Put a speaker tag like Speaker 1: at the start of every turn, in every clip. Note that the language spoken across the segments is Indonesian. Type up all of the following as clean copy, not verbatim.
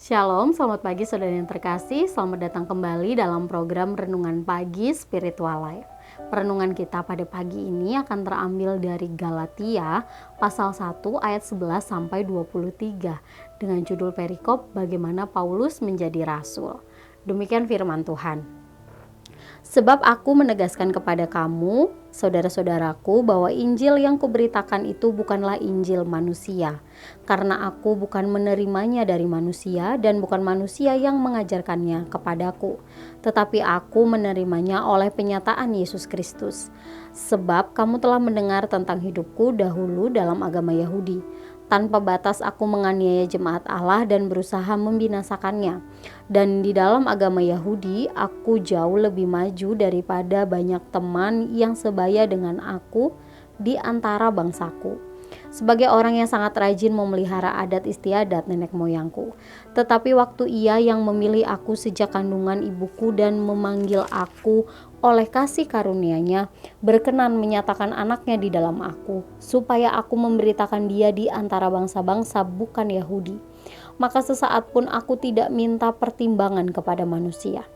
Speaker 1: Shalom, selamat pagi saudara yang terkasih. Selamat datang kembali dalam program Renungan Pagi Spiritual Life. Perenungan kita pada pagi ini akan terambil dari Galatia pasal 1 ayat 11 sampai 23 dengan judul perikop Bagaimana Paulus menjadi rasul. Demikian firman Tuhan. Sebab aku menegaskan kepada kamu, saudara-saudaraku, bahwa Injil yang kuberitakan itu bukanlah Injil manusia. Karena aku bukan menerimanya dari manusia dan bukan manusia yang mengajarkannya kepadaku. Tetapi aku menerimanya oleh penyataan Yesus Kristus. Sebab kamu telah mendengar tentang hidupku dahulu dalam agama Yahudi. Tanpa batas aku menganiaya jemaat Allah dan berusaha membinasakannya. Dan di dalam agama Yahudi, aku jauh lebih maju daripada banyak teman yang sebaya dengan aku di antara bangsaku. Sebagai orang yang sangat rajin memelihara adat istiadat nenek moyangku. Tetapi waktu Ia yang memilih aku sejak kandungan ibuku dan memanggil aku oleh kasih karunia-Nya, berkenan menyatakan anaknya di dalam aku, supaya aku memberitakan Dia di antara bangsa-bangsa bukan Yahudi. Maka sesaat pun aku tidak minta pertimbangan kepada manusia.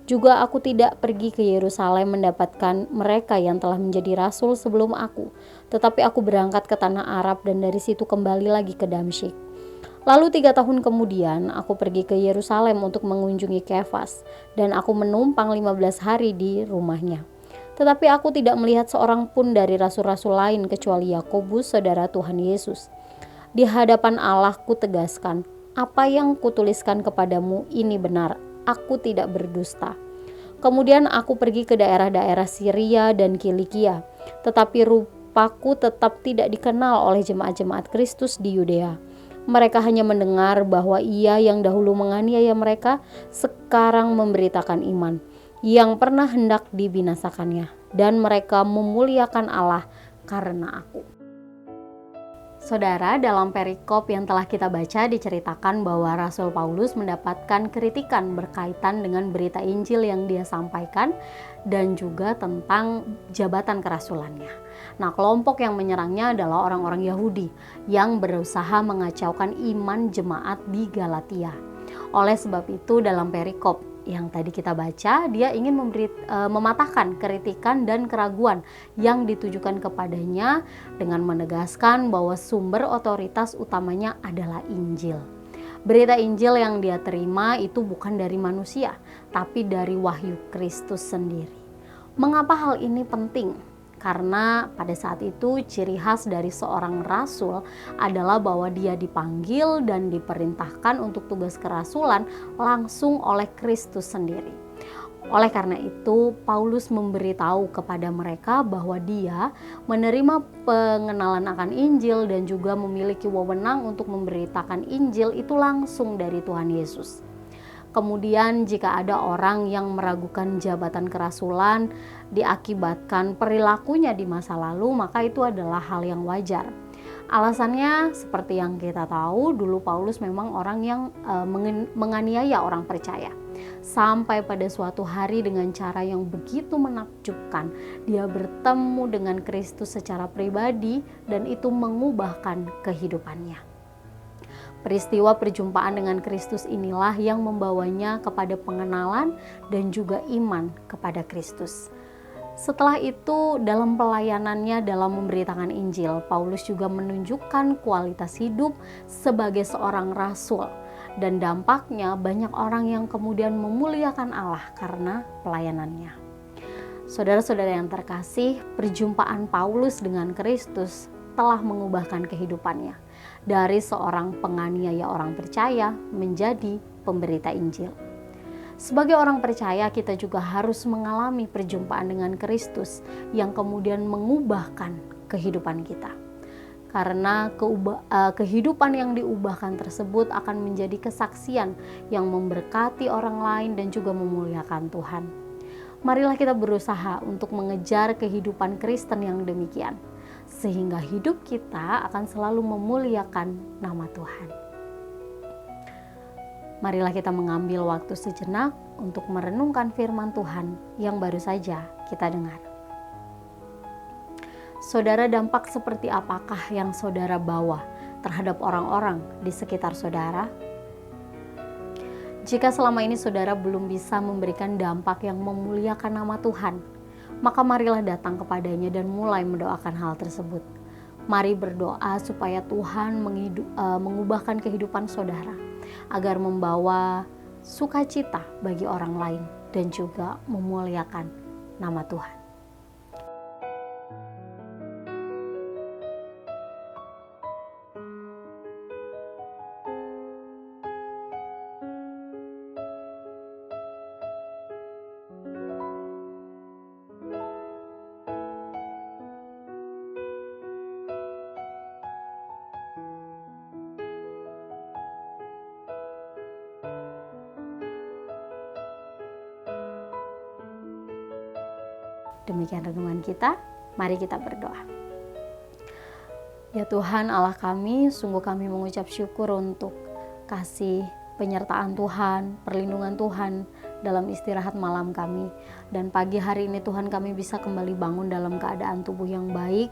Speaker 1: Juga aku tidak pergi ke Yerusalem mendapatkan mereka yang telah menjadi rasul sebelum aku, tetapi aku berangkat ke tanah Arab dan dari situ kembali lagi ke Damsyik. Lalu 3 tahun kemudian aku pergi ke Yerusalem untuk mengunjungi Kefas, dan aku menumpang 15 hari di rumahnya. Tetapi aku tidak melihat seorang pun dari rasul-rasul lain kecuali Yakobus, saudara Tuhan Yesus. Di hadapan Allah kutegaskan, apa yang kutuliskan kepadamu ini benar, aku tidak berdusta. Kemudian aku pergi ke daerah-daerah Syria dan Kilikia, tetapi rupaku tetap tidak dikenal oleh jemaat-jemaat Kristus di Yudea. Mereka hanya mendengar bahwa Ia yang dahulu menganiaya mereka sekarang memberitakan iman, yang pernah hendak dibinasakannya, dan mereka memuliakan Allah karena aku. Saudara, dalam perikop yang telah kita baca diceritakan bahwa Rasul Paulus mendapatkan kritikan berkaitan dengan berita Injil yang dia sampaikan dan juga tentang jabatan kerasulannya. Nah, kelompok yang menyerangnya adalah orang-orang Yahudi yang berusaha mengacaukan iman jemaat di Galatia. Oleh sebab itu dalam perikop yang tadi kita baca, dia ingin mematahkan kritikan dan keraguan yang ditujukan kepadanya dengan menegaskan bahwa sumber otoritas utamanya adalah Injil. Berita Injil yang dia terima itu bukan dari manusia, tapi dari wahyu Kristus sendiri. Mengapa hal ini penting? Karena pada saat itu ciri khas dari seorang rasul adalah bahwa dia dipanggil dan diperintahkan untuk tugas kerasulan langsung oleh Kristus sendiri. Oleh karena itu, Paulus memberitahu kepada mereka bahwa dia menerima pengenalan akan Injil dan juga memiliki wewenang untuk memberitakan Injil itu langsung dari Tuhan Yesus. Kemudian jika ada orang yang meragukan jabatan kerasulan diakibatkan perilakunya di masa lalu, maka itu adalah hal yang wajar. Alasannya seperti yang kita tahu, dulu Paulus memang orang yang menganiaya orang percaya. Sampai pada suatu hari dengan cara yang begitu menakjubkan, dia bertemu dengan Kristus secara pribadi dan itu mengubahkan kehidupannya. Peristiwa perjumpaan dengan Kristus inilah yang membawanya kepada pengenalan dan juga iman kepada Kristus. Setelah itu, dalam pelayanannya dalam memberitakan Injil, Paulus juga menunjukkan kualitas hidup sebagai seorang rasul. Dan dampaknya banyak orang yang kemudian memuliakan Allah karena pelayanannya. Saudara-saudara yang terkasih, perjumpaan Paulus dengan Kristus telah mengubahkan kehidupannya. Dari seorang penganiaya orang percaya menjadi pemberita Injil. Sebagai orang percaya, kita juga harus mengalami perjumpaan dengan Kristus yang kemudian mengubahkan kehidupan kita. Karena kehidupan yang diubahkan tersebut akan menjadi kesaksian yang memberkati orang lain dan juga memuliakan Tuhan. Marilah kita berusaha untuk mengejar kehidupan Kristen yang demikian, sehingga hidup kita akan selalu memuliakan nama Tuhan. Marilah kita mengambil waktu sejenak untuk merenungkan firman Tuhan yang baru saja kita dengar. Saudara, dampak seperti apakah yang saudara bawa terhadap orang-orang di sekitar saudara? Jika selama ini saudara belum bisa memberikan dampak yang memuliakan nama Tuhan, maka marilah datang kepadanya dan mulai mendoakan hal tersebut. Mari berdoa supaya Tuhan mengubahkan kehidupan saudara, agar membawa sukacita bagi orang lain dan juga memuliakan nama Tuhan. Demikian renungan kita, mari kita berdoa. Ya Tuhan Allah kami, sungguh kami mengucap syukur untuk kasih penyertaan Tuhan, perlindungan Tuhan dalam istirahat malam kami. Dan pagi hari ini Tuhan kami bisa kembali bangun dalam keadaan tubuh yang baik.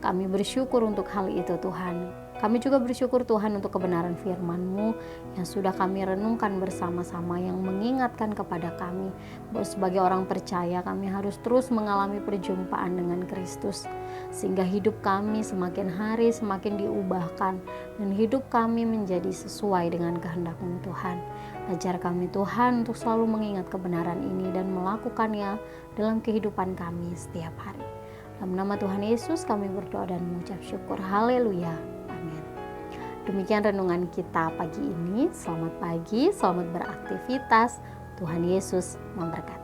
Speaker 1: Kami bersyukur untuk hal itu Tuhan. Kami juga bersyukur Tuhan untuk kebenaran firman-Mu yang sudah kami renungkan bersama-sama, yang mengingatkan kepada kami bahwa sebagai orang percaya kami harus terus mengalami perjumpaan dengan Kristus, sehingga hidup kami semakin hari semakin diubahkan dan hidup kami menjadi sesuai dengan kehendak-Mu Tuhan. Ajar kami Tuhan untuk selalu mengingat kebenaran ini dan melakukannya dalam kehidupan kami setiap hari. Dalam nama Tuhan Yesus kami berdoa dan mengucap syukur. Haleluya. Amin. Demikian renungan kita pagi ini. Selamat pagi, selamat beraktivitas. Tuhan Yesus memberkati.